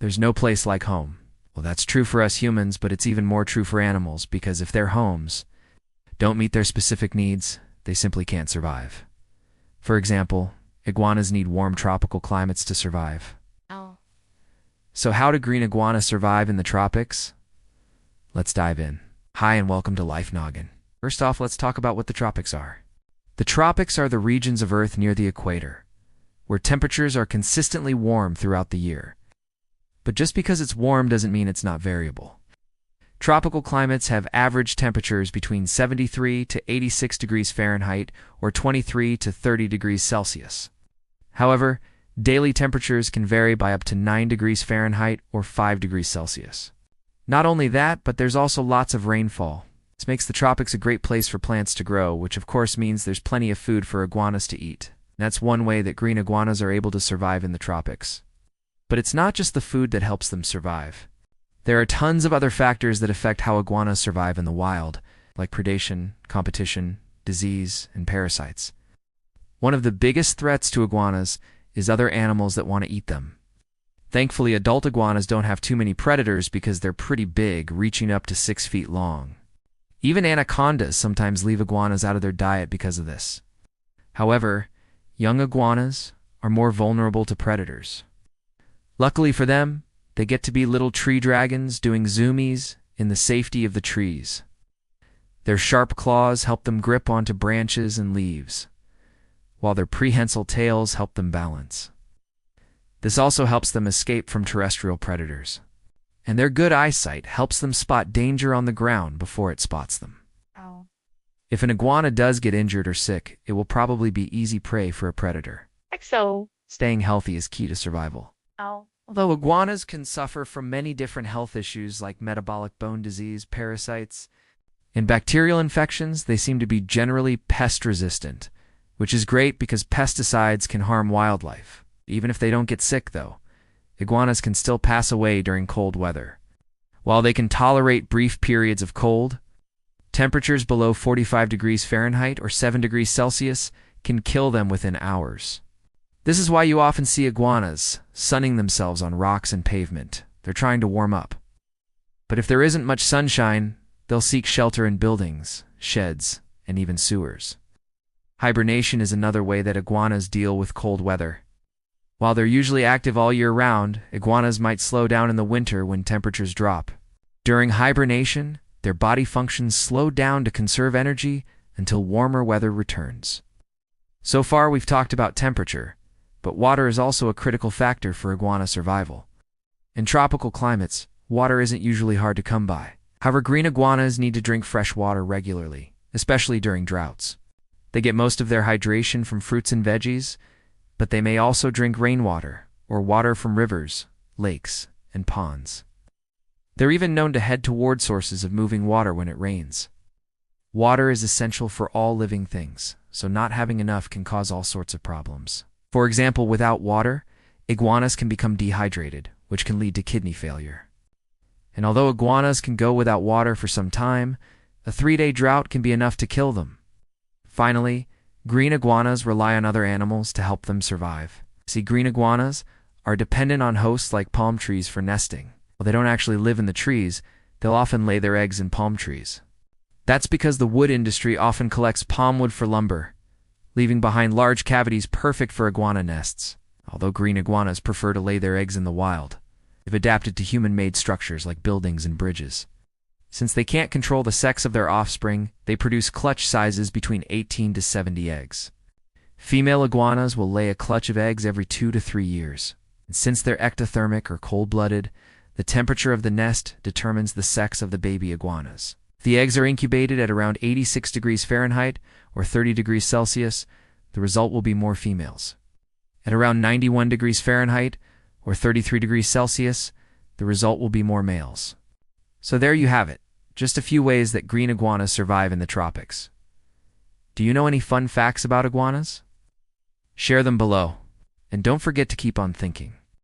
There's no place like home. Well, that's true for us humans, but it's even more true for animals, because if their homes don't meet their specific needs, they simply can't survive. For example, iguanas need warm tropical climates to survive. Oh. So how do green iguanas survive in the tropics? Let's dive in. Hi and welcome to Life Noggin. First off, let's talk about what the tropics are. The tropics are the regions of Earth near the equator, where temperatures are consistently warm throughout the year. But just because it's warm doesn't mean it's not variable. Tropical climates have average temperatures between 73 to 86 degrees Fahrenheit or 23 to 30 degrees Celsius. However, daily temperatures can vary by up to 9 degrees Fahrenheit or 5 degrees Celsius. Not only that, but there's also lots of rainfall. This makes the tropics a great place for plants to grow, which of course means there's plenty of food for iguanas to eat. That's one way that green iguanas are able to survive in the tropics. But it's not just the food that helps them survive. There are tons of other factors that affect how iguanas survive in the wild, like predation, competition, disease, and parasites. One of the biggest threats to iguanas is other animals that want to eat them. Thankfully, adult iguanas don't have too many predators because they're pretty big, reaching up to 6 feet long. Even anacondas sometimes leave iguanas out of their diet because of this. However, young iguanas are more vulnerable to predators. Luckily for them, they get to be little tree dragons doing zoomies in the safety of the trees. Their sharp claws help them grip onto branches and leaves, while their prehensile tails help them balance. This also helps them escape from terrestrial predators. And their good eyesight helps them spot danger on the ground before it spots them. Oh. If an iguana does get injured or sick, it will probably be easy prey for a predator. So. Staying healthy is key to survival. Oh. Although iguanas can suffer from many different health issues like metabolic bone disease, parasites, and bacterial infections, they seem to be generally pest-resistant, which is great because pesticides can harm wildlife. Even if they don't get sick, though, iguanas can still pass away during cold weather. While they can tolerate brief periods of cold, temperatures below 45 degrees Fahrenheit or 7 degrees Celsius can kill them within hours. This is why you often see iguanas sunning themselves on rocks and pavement. They're trying to warm up. But if there isn't much sunshine, they'll seek shelter in buildings, sheds, and even sewers. Hibernation is another way that iguanas deal with cold weather. While they're usually active all year round, iguanas might slow down in the winter when temperatures drop. During hibernation, their body functions slow down to conserve energy until warmer weather returns. So far, we've talked about temperature, but water is also a critical factor for iguana survival. In tropical climates, water isn't usually hard to come by. However, green iguanas need to drink fresh water regularly, especially during droughts. They get most of their hydration from fruits and veggies, but they may also drink rainwater or water from rivers, lakes, and ponds. They're even known to head toward sources of moving water when it rains. Water is essential for all living things, so not having enough can cause all sorts of problems. For example, without water, iguanas can become dehydrated, which can lead to kidney failure. And although iguanas can go without water for some time, a 3-day drought can be enough to kill them. Finally, green iguanas rely on other animals to help them survive. See, green iguanas are dependent on hosts like palm trees for nesting. While they don't actually live in the trees, they'll often lay their eggs in palm trees. That's because the wood industry often collects palm wood for lumber, leaving behind large cavities perfect for iguana nests. Although green iguanas prefer to lay their eggs in the wild, they've adapted to human-made structures like buildings and bridges. Since they can't control the sex of their offspring, they produce clutch sizes between 18 to 70 eggs. Female iguanas will lay a clutch of eggs every 2 to 3 years. And since they're ectothermic or cold-blooded, the temperature of the nest determines the sex of the baby iguanas. If the eggs are incubated at around 86 degrees Fahrenheit or 30 degrees Celsius, the result will be more females. At around 91 degrees Fahrenheit or 33 degrees Celsius, the result will be more males. So there you have it. Just a few ways that green iguanas survive in the tropics. Do you know any fun facts about iguanas? Share them below. And don't forget to keep on thinking.